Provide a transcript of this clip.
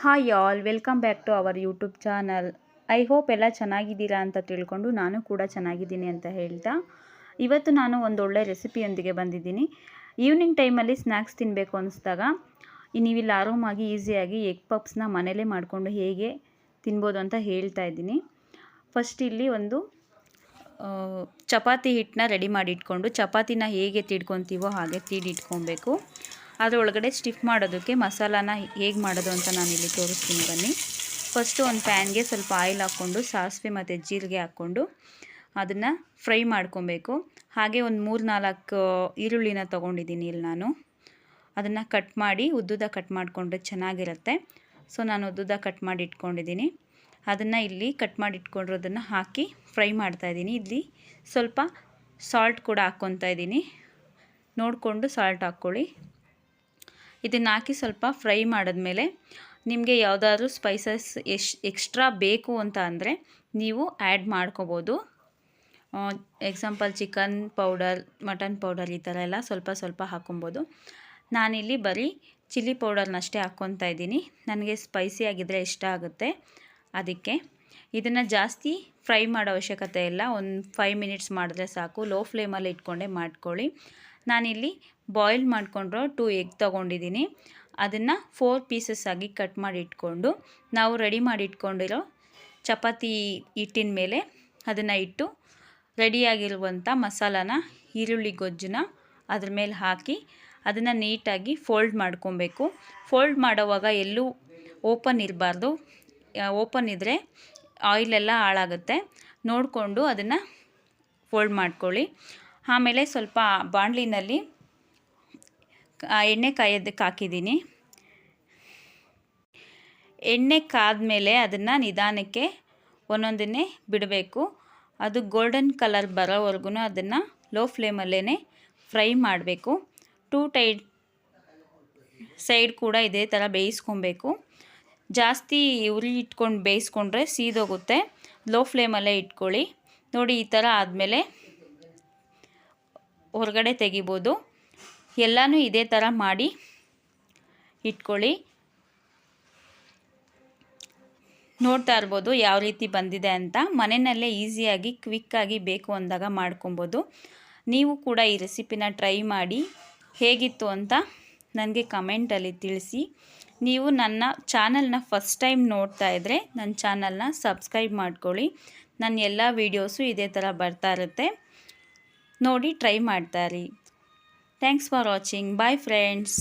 Hi all, welcome back to our YouTube channel. I hope ಎಲ್ಲ ಚೆನ್ನಾಗಿದ್ದೀರಾ ಅಂತ ತಿಳ್ಕೊಂಡು ನಾನು ಕೂಡ ಚೆನ್ನಾಗಿದ್ದೀನಿ ಅಂತ ಹೇಳ್ತಾ, ಇವತ್ತು ನಾನು ಒಂದೊಳ್ಳೆ ರೆಸಿಪಿಯೊಂದಿಗೆ ಬಂದಿದ್ದೀನಿ. ಈವ್ನಿಂಗ್ ಟೈಮಲ್ಲಿ ಸ್ನ್ಯಾಕ್ಸ್ ತಿನ್ನಬೇಕು ಅನಿಸ್ದಾಗ ನೀವಿಲ್ಲಿ ಆರಾಮಾಗಿ ಈಸಿಯಾಗಿ ಎಗ್ ಪಪ್ಸ್ನ ಮನೇಲೇ ಮಾಡಿಕೊಂಡು ಹೇಗೆ ತಿನ್ಬೋದು ಅಂತ ಹೇಳ್ತಾ ಇದ್ದೀನಿ. ಫಸ್ಟ್ ಇಲ್ಲಿ ಒಂದು ಚಪಾತಿ ಹಿಟ್ಟನ್ನ ರೆಡಿ ಮಾಡಿ ಇಟ್ಕೊಂಡು, ಚಪಾತಿನ ಹೇಗೆ ತೀಡ್ಕೊತೀವೋ ಹಾಗೆ ತೀಡಿಟ್ಕೊಬೇಕು. ಅದರೊಳಗಡೆ ಸ್ಟಿಫ್ ಮಾಡೋದಕ್ಕೆ ಮಸಾಲಾನ ಹೇಗೆ ಮಾಡೋದು ಅಂತ ನಾನಿಲ್ಲಿ ತೋರಿಸ್ತೀನಿ ಬನ್ನಿ. ಫಸ್ಟು ಒಂದು ಪ್ಯಾನ್ಗೆ ಸ್ವಲ್ಪ ಆಯಿಲ್ ಹಾಕ್ಕೊಂಡು ಸಾಸಿವೆ ಮತ್ತು ಜೀರಿಗೆ ಹಾಕ್ಕೊಂಡು ಅದನ್ನು ಫ್ರೈ ಮಾಡ್ಕೊಬೇಕು. ಹಾಗೆ ಒಂದು 3-4 ಈರುಳ್ಳಿನ ತೊಗೊಂಡಿದ್ದೀನಿ ಇಲ್ಲಿ ನಾನು. ಅದನ್ನು ಕಟ್ ಮಾಡಿ ಉದ್ದುದ ಕಟ್ ಮಾಡಿಕೊಂಡ್ರೆ ಚೆನ್ನಾಗಿರುತ್ತೆ. ಸೊ ನಾನು ಉದ್ದುದ ಕಟ್ ಮಾಡಿ ಇಟ್ಕೊಂಡಿದ್ದೀನಿ. ಅದನ್ನು ಇಲ್ಲಿ ಕಟ್ ಮಾಡಿ ಇಟ್ಕೊಂಡಿರೋದನ್ನು ಹಾಕಿ ಫ್ರೈ ಮಾಡ್ತಾಯಿದ್ದೀನಿ. ಇಲ್ಲಿ ಸ್ವಲ್ಪ ಸಾಲ್ಟ್ ಕೂಡ ಹಾಕ್ಕೊತಾ ಇದ್ದೀನಿ, ನೋಡಿಕೊಂಡು ಸಾಲ್ಟ್ ಹಾಕ್ಕೊಳ್ಳಿ. ಇದನ್ನು ಹಾಕಿ ಸ್ವಲ್ಪ ಫ್ರೈ ಮಾಡಿದ್ಮೇಲೆ ನಿಮಗೆ ಯಾವುದಾದ್ರೂ ಸ್ಪೈಸಸ್ ಎಕ್ಸ್ಟ್ರಾ ಬೇಕು ಅಂತ ಅಂದರೆ ನೀವು ಆ್ಯಡ್ ಮಾಡ್ಕೋಬೋದು. Example chicken powder, mutton powder ಈ ಥರ ಎಲ್ಲ ಸ್ವಲ್ಪ ಸ್ವಲ್ಪ ಹಾಕ್ಕೊಬೋದು. ನಾನಿಲ್ಲಿ ಬರೀ ಚಿಲ್ಲಿ ಪೌಡರ್ನಷ್ಟೇ ಹಾಕ್ಕೊತಾ ಇದ್ದೀನಿ. ನನಗೆ ಸ್ಪೈಸಿ ಆಗಿದ್ದರೆ ಇಷ್ಟ ಆಗುತ್ತೆ, ಅದಕ್ಕೆ. ಇದನ್ನು ಜಾಸ್ತಿ ಫ್ರೈ ಮಾಡೋ ಅವಶ್ಯಕತೆ ಇಲ್ಲ, ಒಂದು 5 ಮಿನಿಟ್ಸ್ ಮಾಡಿದ್ರೆ ಸಾಕು. ಲೋ ಫ್ಲೇಮಲ್ಲಿ ಇಟ್ಕೊಂಡೇ ಮಾಡ್ಕೊಳ್ಳಿ. ನಾನಿಲ್ಲಿ ಬಾಯ್ಲ್ ಮಾಡಿಕೊಂಡ್ರು 2 ಎಗ್ ತೊಗೊಂಡಿದ್ದೀನಿ. ಅದನ್ನು 4 ಪೀಸಸ್ ಆಗಿ ಕಟ್ ಮಾಡಿ ಇಟ್ಕೊಂಡು ನಾವು ರೆಡಿ ಮಾಡಿ ಇಟ್ಕೊಂಡಿರೋ ಚಪಾತಿ ಹಿಟ್ಟಿನ ಮೇಲೆ ಅದನ್ನು ಇಟ್ಟು ರೆಡಿಯಾಗಿರುವಂಥ ಮಸಾಲಾನ, ಈರುಳ್ಳಿ ಗೊಜ್ಜನ್ನ ಅದ್ರ ಮೇಲೆ ಹಾಕಿ ಅದನ್ನು ನೀಟಾಗಿ ಫೋಲ್ಡ್ ಮಾಡ್ಕೊಬೇಕು. ಫೋಲ್ಡ್ ಮಾಡೋವಾಗ ಎಲ್ಲೂ ಓಪನ್ ಇರಬಾರ್ದು. ಓಪನ್ ಇದ್ದರೆ ಆಯಿಲೆಲ್ಲ ಹಾಳಾಗುತ್ತೆ. ನೋಡಿಕೊಂಡು ಅದನ್ನು ಫೋಲ್ಡ್ ಮಾಡ್ಕೊಳ್ಳಿ. ಆಮೇಲೆ ಸ್ವಲ್ಪ ಬಾಣಲಿನಲ್ಲಿ ಎಣ್ಣೆ ಕಾಯೋದಕ್ಕೆ ಹಾಕಿದ್ದೀನಿ. ಎಣ್ಣೆ ಕಾದ್ಮೇಲೆ ಅದನ್ನು ನಿಧಾನಕ್ಕೆ ಒಂದೊಂದನ್ನೇ ಬಿಡಬೇಕು. ಅದು ಗೋಲ್ಡನ್ ಕಲರ್ ಬರೋವರೆಗೂ ಅದನ್ನು ಲೋ ಫ್ಲೇಮಲ್ಲೇ ಫ್ರೈ ಮಾಡಬೇಕು. 2 ಸೈಡ್ ಕೂಡ ಇದೇ ಥರ ಬೇಯಿಸ್ಕೊಬೇಕು. ಜಾಸ್ತಿ ಉರಿ ಇಟ್ಕೊಂಡು ಬೇಯಿಸ್ಕೊಂಡ್ರೆ ಸೀದೋಗುತ್ತೆ. ಲೋ ಫ್ಲೇಮಲ್ಲೇ ಇಟ್ಕೊಳ್ಳಿ. ನೋಡಿ, ಈ ಥರ ಆದಮೇಲೆ ಹೊರಗಡೆ ತೆಗಿಬೋದು. ಎಲ್ಲನೂ ಇದೇ ಥರ ಮಾಡಿ ಇಟ್ಕೊಳ್ಳಿ. ನೋಡ್ತಾ ಇರ್ಬೋದು ಯಾವ ರೀತಿ ಬಂದಿದೆ ಅಂತ. ಮನೆಯಲ್ಲೇ ಈಸಿಯಾಗಿ ಕ್ವಿಕ್ಕಾಗಿ ಬೇಕು ಅಂದಾಗ ಮಾಡ್ಕೊಬೋದು. ನೀವು ಕೂಡ ಈ ರೆಸಿಪಿನ ಟ್ರೈ ಮಾಡಿ ಹೇಗಿತ್ತು ಅಂತ ನನಗೆ ಕಮೆಂಟಲ್ಲಿ ತಿಳಿಸಿ. ನೀವು ನನ್ನ ಚಾನಲ್ನ ಫಸ್ಟ್ ಟೈಮ್ ನೋಡ್ತಾ ಇದ್ದರೆ ನನ್ನ ಚಾನಲ್ನ ಸಬ್ಸ್ಕ್ರೈಬ್ ಮಾಡ್ಕೊಳ್ಳಿ. ನನ್ನ ಎಲ್ಲ ವೀಡಿಯೋಸು ಇದೇ ಥರ ಬರ್ತಾ ಇರುತ್ತೆ, ನೋಡಿ ಟ್ರೈ ಮಾಡ್ತಾಯಿರಿ. Thanks for watching. Bye friends.